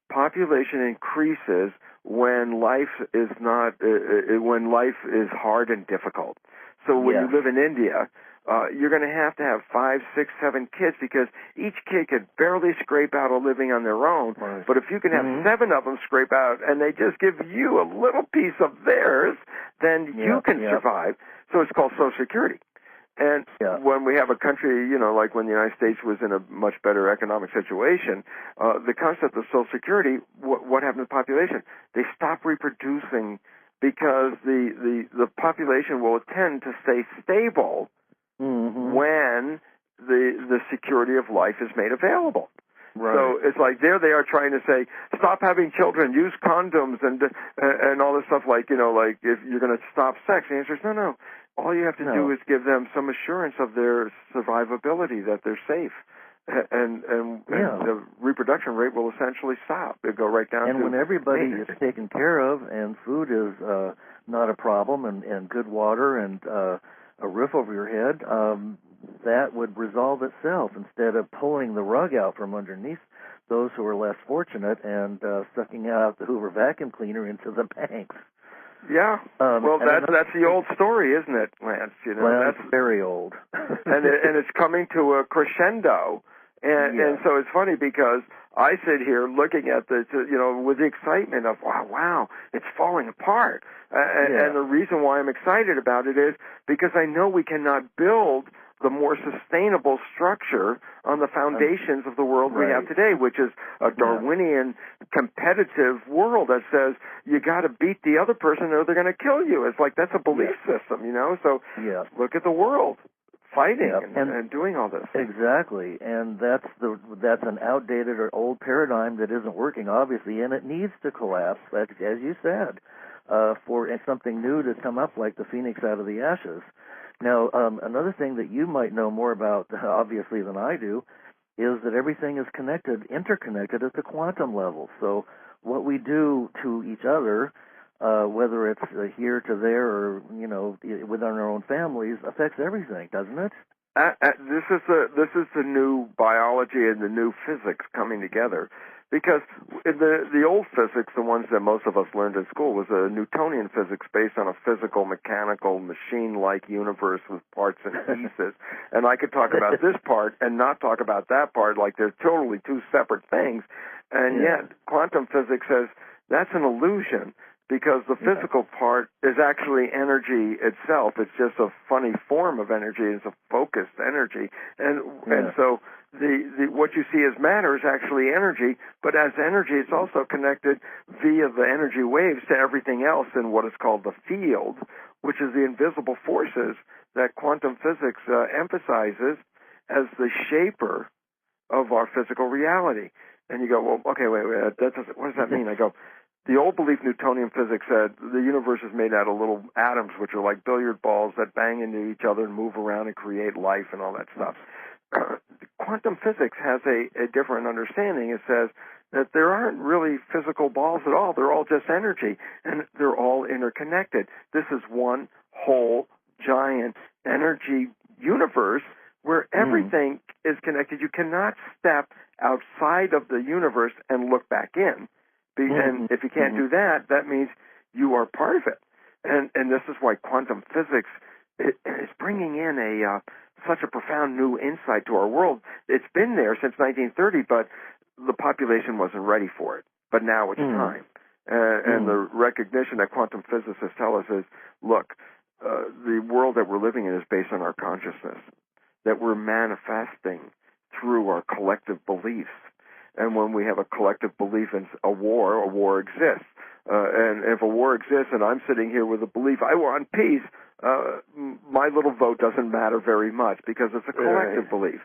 population increases when life is not when life is hard and difficult. So when you live in India, you're going to have 5, 6, 7 kids because each kid could barely scrape out a living on their own. Right. But if you can have 7 of them scrape out and they just give you a little piece of theirs, then you can survive. So it's called Social Security. And when we have a country, like when the United States was in a much better economic situation, the concept of Social Security, what happened to the population? They stopped reproducing because the population will tend to stay stable when the security of life is made available. Right. So it's like there they are trying to say, stop having children, use condoms, and all this stuff. Like if you're going to stop sex, the answer is no. All you have to do is give them some assurance of their survivability, that they're safe, and the reproduction rate will essentially stop. It'll go right down. And when everybody is taken care of, and food is not a problem, and good water and a roof over your head, that would resolve itself instead of pulling the rug out from underneath those who are less fortunate and sucking out the Hoover vacuum cleaner into the banks. Yeah, well, that's the old story, isn't it, Lance? That's very old, and it's coming to a crescendo, and so it's funny because I sit here looking at this, with the excitement of wow, it's falling apart, and the reason why I'm excited about it is because I know we cannot build the more sustainable structure on the foundations of the world we have today, which is a Darwinian competitive world that says you got to beat the other person or they're going to kill you. It's like that's a belief system, So look at the world fighting and doing all this. Exactly, and that's an outdated or old paradigm that isn't working, obviously, and it needs to collapse, as you said, for something new to come up like the phoenix out of the ashes. Now, another thing that you might know more about, obviously, than I do, is that everything is interconnected at the quantum level. So what we do to each other, whether it's here to there or, within our own families, affects everything, doesn't it? This is the new biology and the new physics coming together. Because the old physics, the ones that most of us learned in school, was a Newtonian physics based on a physical, mechanical, machine-like universe with parts and pieces. And I could talk about this part and not talk about that part, like they're totally two separate things. And yet, quantum physics says that's an illusion because the physical part is actually energy itself. It's just a funny form of energy. It's a focused energy. And so what you see as matter is actually energy, but as energy, it's also connected via the energy waves to everything else in what is called the field, which is the invisible forces that quantum physics emphasizes as the shaper of our physical reality. And you go, well, okay, wait, what does that mean? I go, the old belief Newtonian physics said the universe is made out of little atoms, which are like billiard balls that bang into each other and move around and create life and all that stuff. Quantum physics has a different understanding. It says that there aren't really physical balls at all. They're all just energy, and they're all interconnected. This is one whole giant energy universe where everything is connected. You cannot step outside of the universe and look back in. And if you can't do that, that means you are part of it. And this is why quantum physics is bringing in such a profound new insight to our world. It's been there since 1930, but the population wasn't ready for it. But now it's time. And the recognition that quantum physicists tell us is, look, the world that we're living in is based on our consciousness, that we're manifesting through our collective beliefs. And when we have a collective belief in a war exists. And if a war exists and I'm sitting here with a belief, I want peace, my little vote doesn't matter very much because it's a collective belief.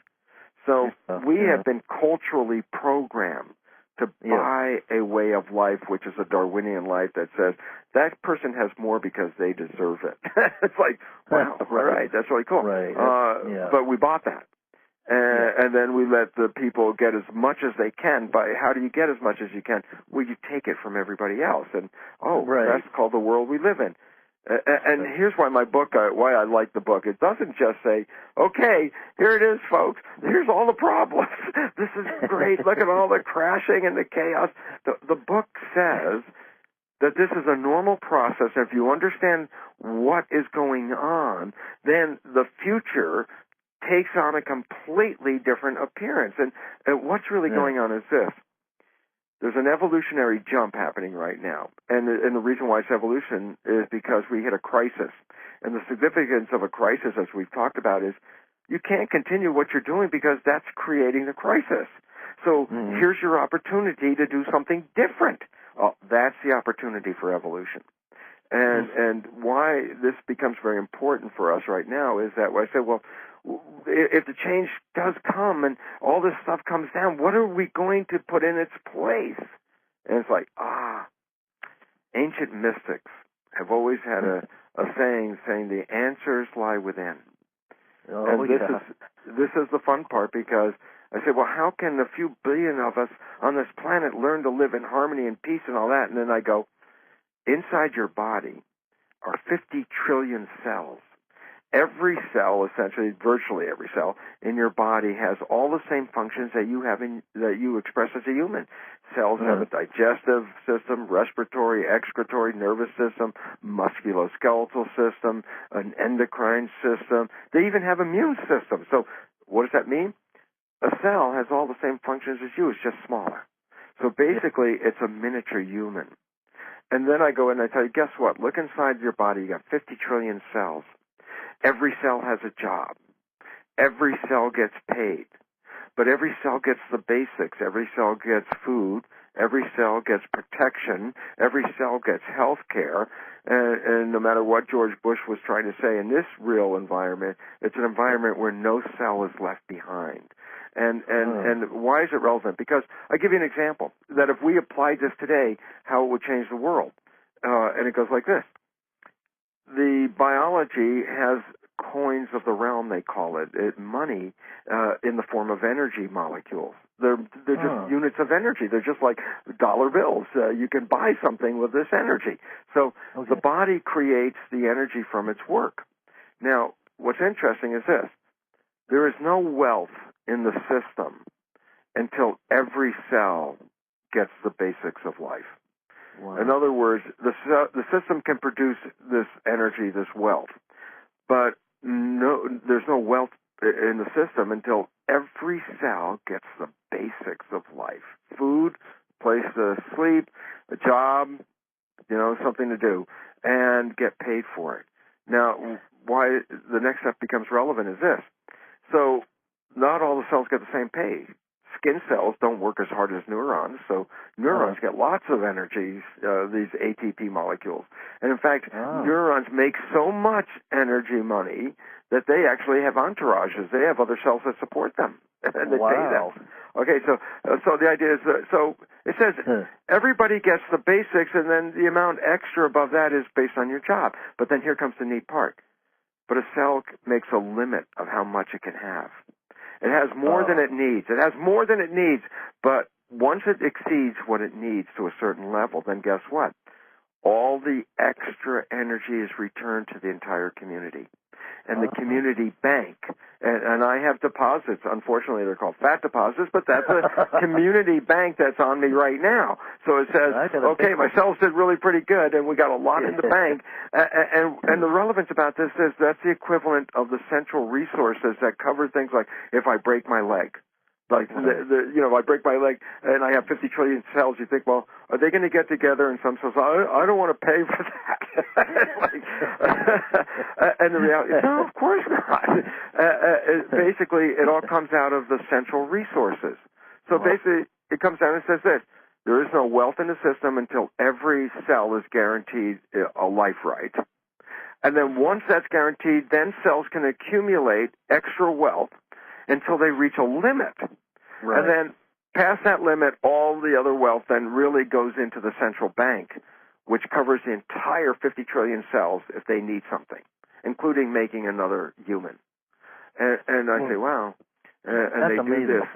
So we have been culturally programmed to buy a way of life, which is a Darwinian life that says that person has more because they deserve it. It's like, wow, all right, that's really cool. Right. But we bought that. And then we let the people get as much as they can. By how do you get as much as you can? Well, you take it from everybody else. And, that's called the world we live in. And here's why why I like the book. It doesn't just say, okay, here it is, folks. Here's all the problems. This is great. Look at all the crashing and the chaos. The book says that this is a normal process. If you understand what is going on, then the future takes on a completely different appearance. And what's really going on is this. There's an evolutionary jump happening right now. And the reason why it's evolution is because we hit a crisis. And the significance of a crisis, as we've talked about, is you can't continue what you're doing because that's creating the crisis. So here's your opportunity to do something different. That's the opportunity for evolution. And why this becomes very important for us right now is that I said, well, if the change does come and all this stuff comes down, what are we going to put in its place? And it's like, ancient mystics have always had a saying the answers lie within. And this is the fun part, because I said, well, how can a few billion of us on this planet learn to live in harmony and peace and all that? And then I go, inside your body are 50 trillion cells. Every cell, essentially, virtually every cell in your body has all the same functions that you have that you express as a human. Cells have a digestive system, respiratory, excretory, nervous system, musculoskeletal system, an endocrine system. They even have immune system. So what does that mean? A cell has all the same functions as you. It's just smaller. So basically, it's a miniature human. And then I go in and I tell you, guess what? Look inside your body. You got 50 trillion cells. Every cell has a job. Every cell gets paid. But every cell gets the basics. Every cell gets food. Every cell gets protection. Every cell gets health care. And no matter what George Bush was trying to say, in this real environment, it's an environment where no cell is left behind. And why is it relevant? Because I give you an example, that if we applied this today, how it would change the world. And it goes like this. The biology has coins of the realm, they call it, money in the form of energy molecules. They're just units of energy. They're just like dollar bills. You can buy something with this energy. So the body creates the energy from its work. Now, what's interesting is this. There is no wealth in the system until every cell gets the basics of life. Wow. In other words, the system can produce this energy, this wealth, but there's no wealth in the system until every cell gets the basics of life: food, place to sleep, a job, something to do, and get paid for it. Now, why the next step becomes relevant is this. So not all the cells get the same pay. Skin cells don't work as hard as neurons, so neurons get lots of energy, these ATP molecules. And in fact, neurons make so much energy money that they actually have entourages. They have other cells that support them, and they pay them. Okay, so the idea is, so it says everybody gets the basics, and then the amount extra above that is based on your job. But then here comes the neat part. But a cell makes a limit of how much it can have. It has more than it needs. It has more than it needs. But once it exceeds what it needs to a certain level, then guess what? All the extra energy is returned to the entire community. And the community bank, and I have deposits. Unfortunately, they're called fat deposits, but that's a community bank that's on me right now. So it says, okay, my cells did really pretty good, and we got a lot in the bank. And the relevance about this is that's the equivalent of the central resources that cover things like if I break my leg. Like, if I break my leg and I have 50 trillion cells, you think, well, are they going to get together? And some says, I don't want to pay for that. And the reality is, no, of course not. Basically, it all comes out of the central resources. So basically, it comes down and says this. There is no wealth in the system until every cell is guaranteed a life right. And then once that's guaranteed, then cells can accumulate extra wealth until they reach a limit. Right. And then past that limit, all the other wealth then really goes into the central bank, which covers the entire 50 trillion cells if they need something, including making another human. And I say, wow. And they amazing. do this.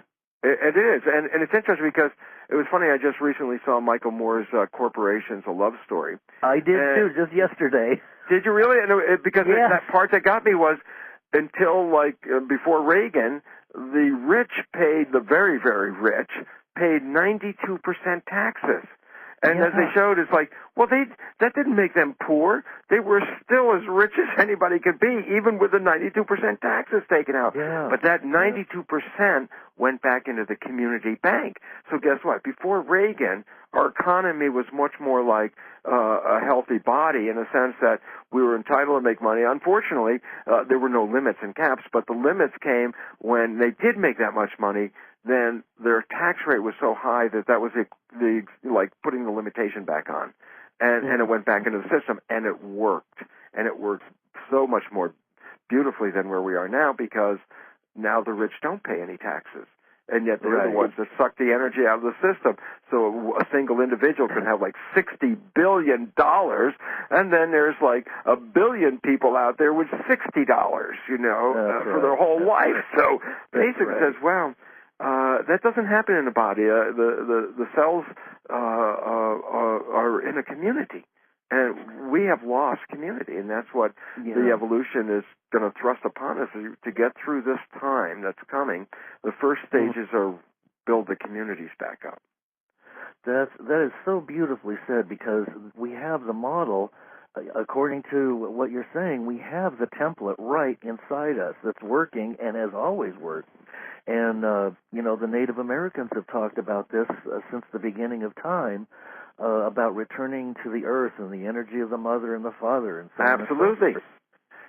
It is, and it's interesting because it was funny. I just recently saw Michael Moore's Corporations: A Love Story. I did too, just yesterday. Did you really? And because Yes. that part that got me was until before Reagan, the rich paid, the very, very rich paid 92% taxes. And as they showed, it's like, well, that didn't make them poor. They were still as rich as anybody could be, even with the 92% taxes taken out. Yeah. But that 92% went back into the community bank. So guess what? Before Reagan, our economy was much more like a healthy body in a sense that we were entitled to make money. Unfortunately, there were no limits and caps, but the limits came when they did make that much money. Then their tax rate was so high that was the like putting the limitation back on, and it went back into the system, and it worked, and it worked so much more beautifully than where we are now, because now the rich don't pay any taxes, and yet they're the ones that suck the energy out of the system. So a single individual can have like $60 billion, and then there's like 1 billion people out there with $60, for their whole life. So basically it says, wow. That doesn't happen in the body. The cells are in a community, and we have lost community, and that's what the evolution is going to thrust upon us to get through this time that's coming. The first stages are build the communities back up. That is so beautifully said, because we have the model. According to what you're saying, we have the template right inside us that's working and has always worked. And, the Native Americans have talked about this since the beginning of time, about returning to the earth and the energy of the mother and the father. And so absolutely.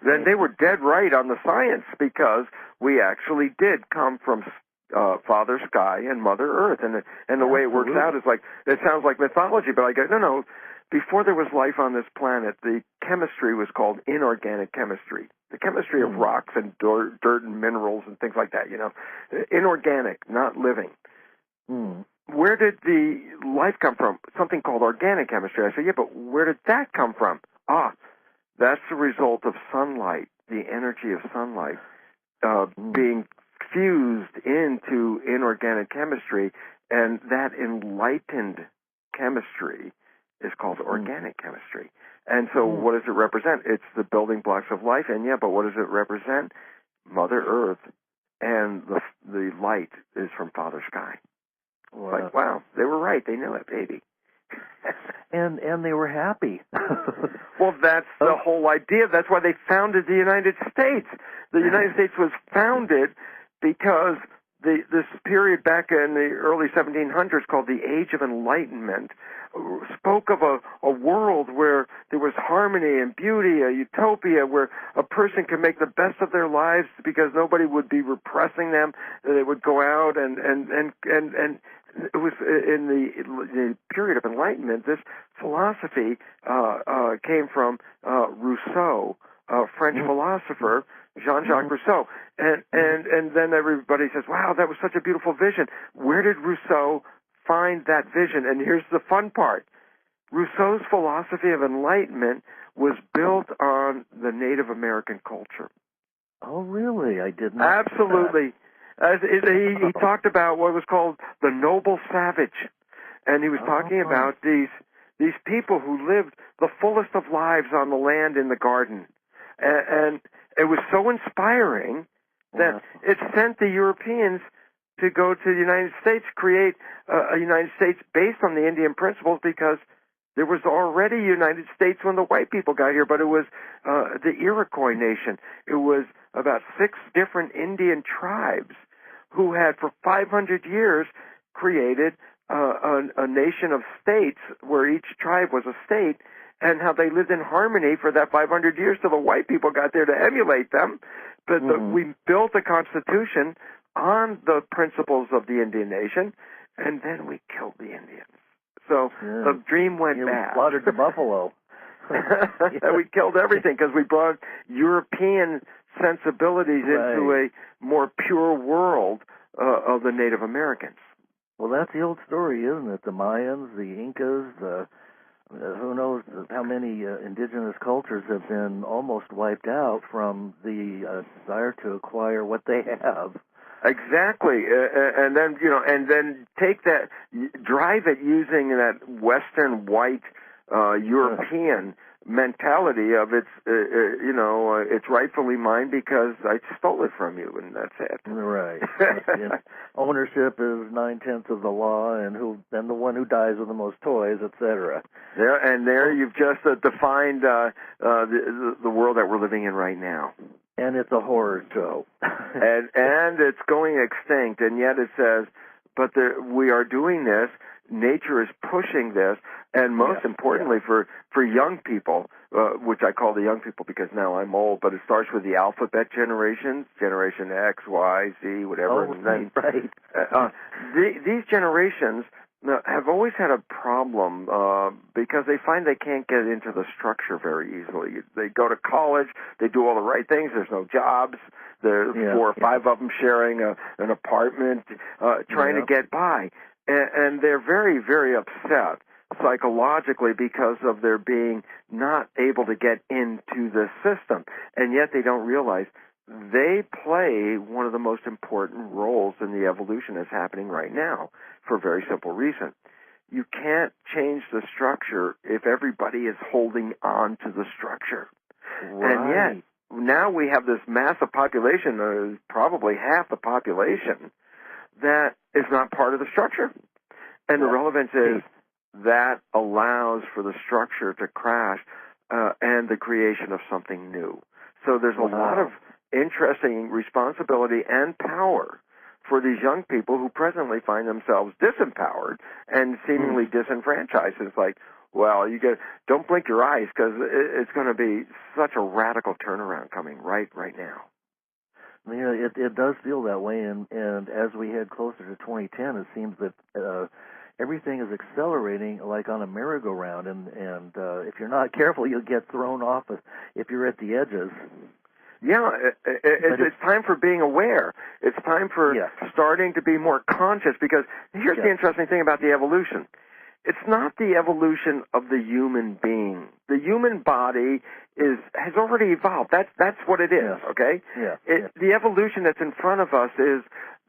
Then they were dead right on the science, because we actually did come from Father Sky and Mother Earth. And the way it works out is like, it sounds like mythology, but I go, no. Before there was life on this planet, the chemistry was called inorganic chemistry. The chemistry of rocks and dirt and minerals and things like that, Inorganic, not living. Where did the life come from? Something called organic chemistry. I said, yeah, but where did that come from? That's the result of sunlight, the energy of sunlight being fused into inorganic chemistry, and that enlightened chemistry is called organic chemistry. And so what does it represent? It's the building blocks of life, and but what does it represent? Mother Earth, and the light is from Father Sky. Wow. Like, wow, they were right. They knew it, baby. and they were happy. Well, that's the whole idea. That's why they founded the United States. The United States was founded because this period back in the early 1700s, called the Age of Enlightenment, spoke of a world where there was harmony and beauty, a utopia where a person could make the best of their lives because nobody would be repressing them. They would go out and it was in the period of Enlightenment. This philosophy came from Rousseau, a French philosopher, Jean-Jacques Rousseau, and then everybody says, wow, that was such a beautiful vision. Where did Rousseau find that vision? And here's the fun part. Rousseau's philosophy of enlightenment was built on the Native American culture. Oh, really? I didn't. Absolutely. He talked about what was called the noble savage, and he was talking about these people who lived the fullest of lives on the land in the garden, and it was so inspiring that it sent the Europeans to go to the United States, create a United States based on the Indian principles, because there was already a United States when the white people got here, but it was the Iroquois nation. It was about 6 different Indian tribes who had for 500 years created a nation of states where each tribe was a state, and how they lived in harmony for that 500 years till the white people got there to emulate them. But we built a constitution on the principles of the Indian nation, and then we killed the Indians. So the dream went bad. We slaughtered the buffalo. We killed everything because we brought European sensibilities into a more pure world of the Native Americans. Well, that's the old story, isn't it? The Mayans, the Incas, who knows how many indigenous cultures have been almost wiped out from the desire to acquire what they have. Exactly, and then and then take that, drive it using that Western white European mentality of it's rightfully mine because I stole it from you, and that's it. Right. Ownership is 9/10 of the law, and the one who dies with the most toys, etc. There you've just defined the world that we're living in right now. And it's a horror show. and it's going extinct, and yet it says, but we are doing this. Nature is pushing this, and most importantly for young people, which I call the young people because now I'm old, but it starts with the alphabet generations, Generation X, Y, Z, whatever. Oh, right. These generations have always had a problem because they find they can't get into the structure very easily. They go to college, they do all the right things, there's no jobs, there's 4 or 5 of them sharing an apartment, trying to get by. And they're very, very upset psychologically because of their being not able to get into the system. And yet they don't realize they play one of the most important roles in the evolution that's happening right now for a very simple reason. You can't change the structure if everybody is holding on to the structure. Right. And yet, now we have this massive population, probably half the population, that is not part of the structure. And the relevance is that allows for the structure to crash and the creation of something new. So there's a lot of interesting responsibility and power for these young people who presently find themselves disempowered and seemingly disenfranchised. It's like, well, don't blink your eyes because it's going to be such a radical turnaround coming right now. It does feel that way, and as we head closer to 2010, it seems that everything is accelerating like on a merry-go-round, and if you're not careful, you'll get thrown off if you're at the edges. Yeah, it's time for being aware. It's time for starting to be more conscious, because here's the interesting thing about the evolution. It's not the evolution of the human being. The human body has already evolved. That's what it is, okay? The evolution that's in front of us is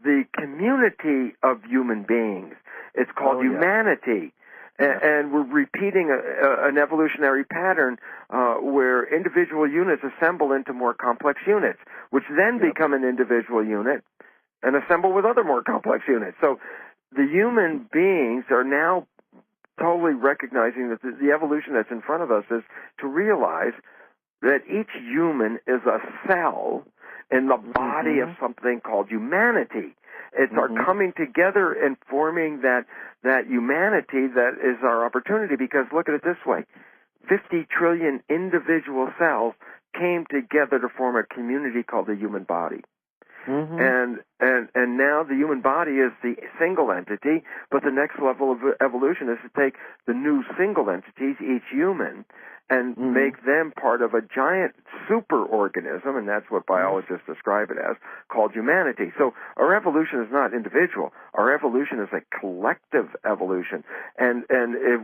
the community of human beings. It's called humanity. And we're repeating an evolutionary pattern where individual units assemble into more complex units, which then become an individual unit and assemble with other more complex units. So the human beings are now totally recognizing that the evolution that's in front of us is to realize that each human is a cell in the body of something called humanity. It's our coming together and forming that humanity that is our opportunity, because look at it this way. 50 trillion individual cells came together to form a community called the human body. And now the human body is the single entity, but the next level of evolution is to take the new single entities, each human, and make them part of a giant superorganism, and that's what biologists describe it as, called humanity. So our evolution is not individual. Our evolution is a collective evolution. And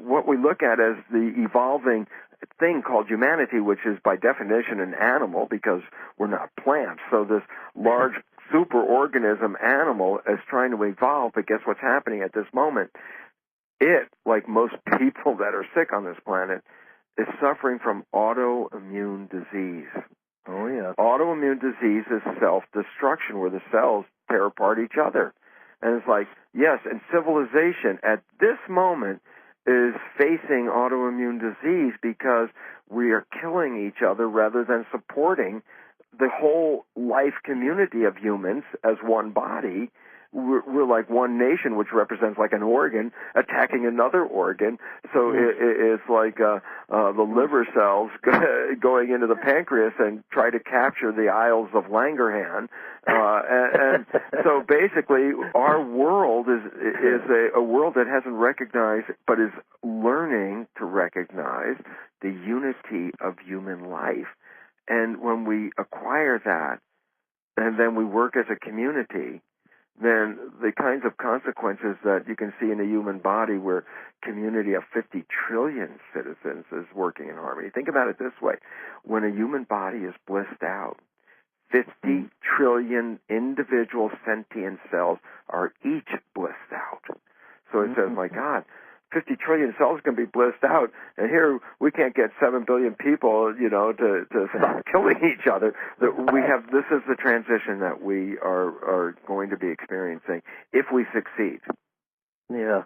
what we look at as the evolving thing called humanity, which is by definition an animal because we're not plants. So this large superorganism animal is trying to evolve, but guess what's happening at this moment? It, like most people that are sick on this planet, is suffering from autoimmune disease. Oh, yeah. Autoimmune disease is self-destruction, where the cells tear apart each other. And it's like, yes, and civilization at this moment is facing autoimmune disease because we are killing each other rather than supporting the whole life community of humans as one body. We're like one nation, which represents like an organ attacking another organ. So it's like the liver cells going into the pancreas and try to capture the Isles of Langerhans. And so basically, our world is a world that hasn't recognized, but is learning to recognize the unity of human life. And when we acquire that, and then we work as a community, then the kinds of consequences that you can see in a human body where a community of 50 trillion citizens is working in harmony. Think about it this way. When a human body is blissed out, 50 trillion individual sentient cells are each blissed out. So it says, my God, 50 trillion cells can be blissed out, and here we can't get 7 billion people, to stop killing each other. This is the transition that we are going to be experiencing if we succeed. Yeah,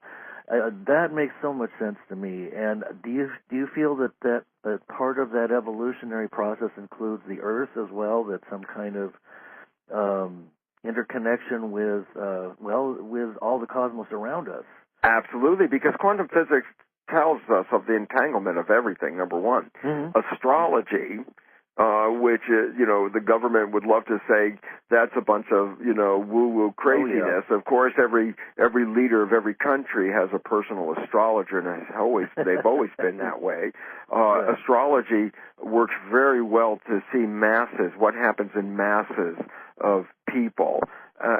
that makes so much sense to me. And do you feel that part of that evolutionary process includes the Earth as well? That some kind of interconnection with all the cosmos around us? Absolutely, because quantum physics tells us of the entanglement of everything, number one. Astrology, which, the government would love to say that's a bunch of, woo-woo craziness. Oh, yeah. Of course, every leader of every country has a personal astrologer, and they've always been that way. Astrology works very well to see masses, what happens in masses of people.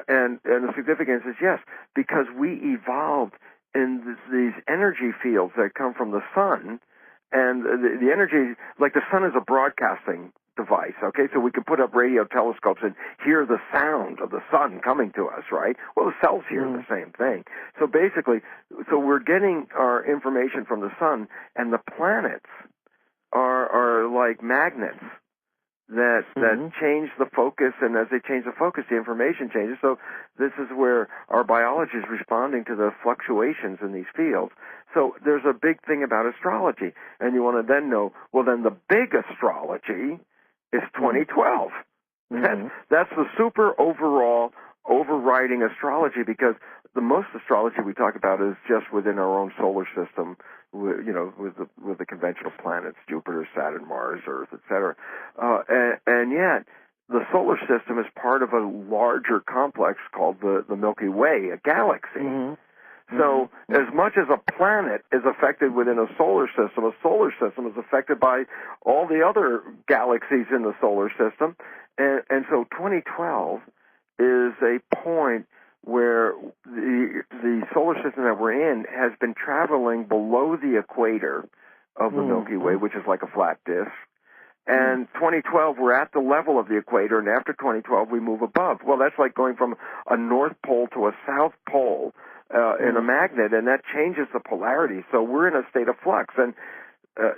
And the significance is, yes, because we evolved in these energy fields that come from the sun, and the energy, like the sun is a broadcasting device, okay? So we can put up radio telescopes and hear the sound of the sun coming to us, right? Well, the cells hear the same thing. So basically, we're getting our information from the sun, and the planets are like magnets that change the focus, and as they change the focus, the information changes. So this is where our biology is responding to the fluctuations in these fields. So there's a big thing about astrology, and you want to then know, well, then the big astrology is 2012. That's the super overall overriding astrology, because the most astrology we talk about is just within our own solar system, with the conventional planets, Jupiter, Saturn, Mars, Earth, etc. And yet, the solar system is part of a larger complex called the Milky Way, a galaxy. So as much as a planet is affected within a solar system is affected by all the other galaxies in the solar system. And so 2012 is a point where the solar system that we're in has been traveling below the equator of the Milky Way, which is like a flat disk. And 2012, we're at the level of the equator, and after 2012, we move above. Well, that's like going from a north pole to a south pole in a magnet, and that changes the polarity. So we're in a state of flux. And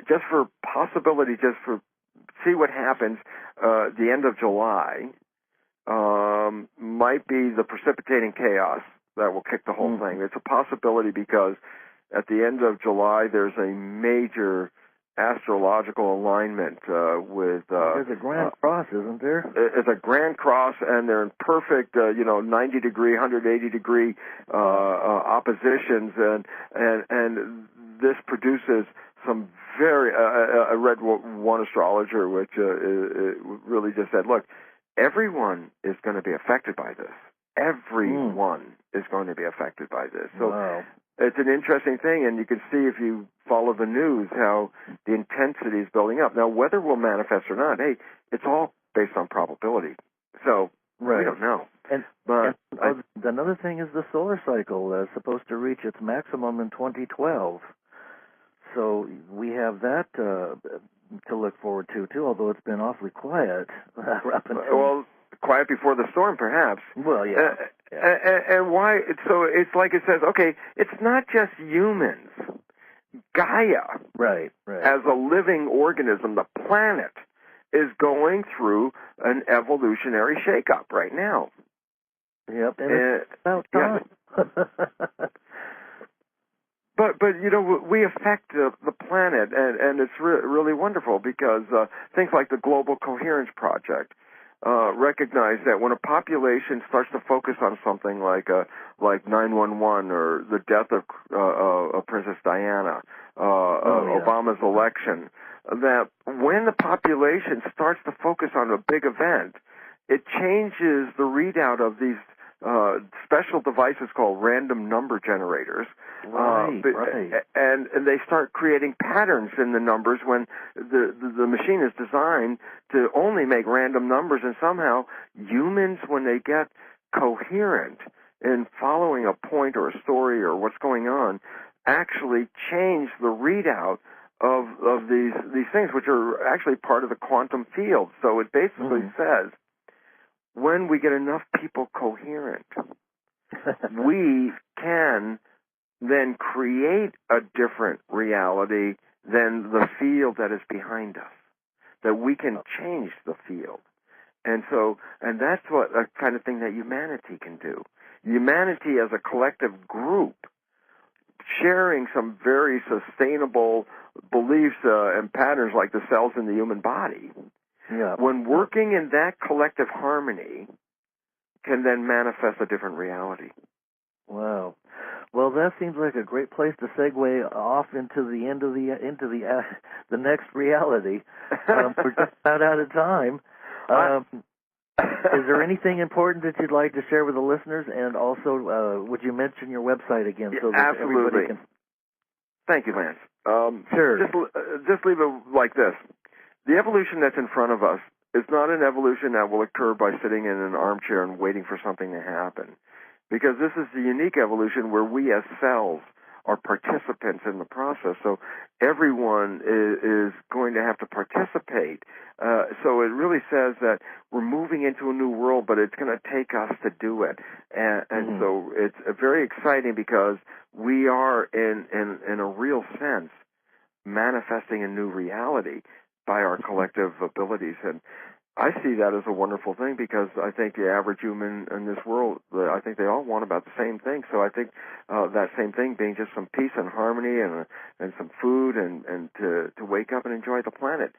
just for possibility, see what happens, the end of July might be the precipitating chaos that will kick the whole thing. It's a possibility because at the end of July, there's a major astrological alignment with... There's a grand cross, isn't there? It's a grand cross, and they're in perfect, 90-degree, 180-degree oppositions, and this produces some very... I read one astrologer which really just said, look, everyone is going to be affected by this. Everyone is going to be affected by this. So it's an interesting thing, and you can see if you follow the news how the intensity is building up. Now, whether it will manifest or not, hey, it's all based on probability. So we don't know. Another thing is the solar cycle is supposed to reach its maximum in 2012. So we have that to look forward to, too, although it's been awfully quiet up until... Well, quiet before the storm, perhaps. Well, yeah. And why? So it's like it says, okay, it's not just humans. Gaia, right, as a living organism, the planet, is going through an evolutionary shakeup right now. Yep, and it's about time. Yeah. But we affect the planet, and it's really wonderful because things like the Global Coherence Project recognize that when a population starts to focus on something like 9/11 or the death of Princess Diana, Obama's election, that when the population starts to focus on a big event, it changes the readout of these special devices called random number generators. Right. And they start creating patterns in the numbers when the machine is designed to only make random numbers, and somehow humans, when they get coherent in following a point or a story or what's going on, actually change the readout of these things, which are actually part of the quantum field. So it basically says when we get enough people coherent, we can then create a different reality than the field that is behind us, that we can change the field. And that's what a kind of thing that humanity can do. Humanity as a collective group, sharing some very sustainable beliefs and patterns like the cells in the human body, when working in that collective harmony, can then manifest a different reality. Wow. Well, that seems like a great place to segue off into the end of the next reality. We're just about out of time. Is there anything important that you'd like to share with the listeners? And also, would you mention your website again so that everybody can? Thank you, Lance. Sure. Just leave it like this. The evolution that's in front of us is not an evolution that will occur by sitting in an armchair and waiting for something to happen. Because this is the unique evolution where we as cells are participants in the process. So everyone is going to have to participate. So it really says that we're moving into a new world, but it's going to take us to do it. And so it's very exciting because we are, in a real sense, manifesting a new reality by our collective abilities. And I see that as a wonderful thing because I think the average human in this world, I think they all want about the same thing. So I think that same thing being just some peace and harmony and some food and to wake up and enjoy the planet.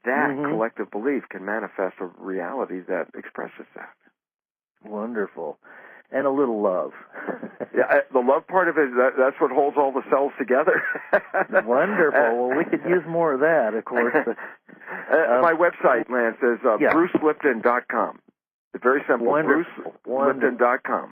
That collective belief can manifest a reality that expresses that. Wonderful. And a little love. Yeah, the love part of it, that's what holds all the cells together. Wonderful. Well, we could use more of that, of course. My website, Lance, is BruceLipton.com. It's very simple. Wonderful. BruceLipton.com.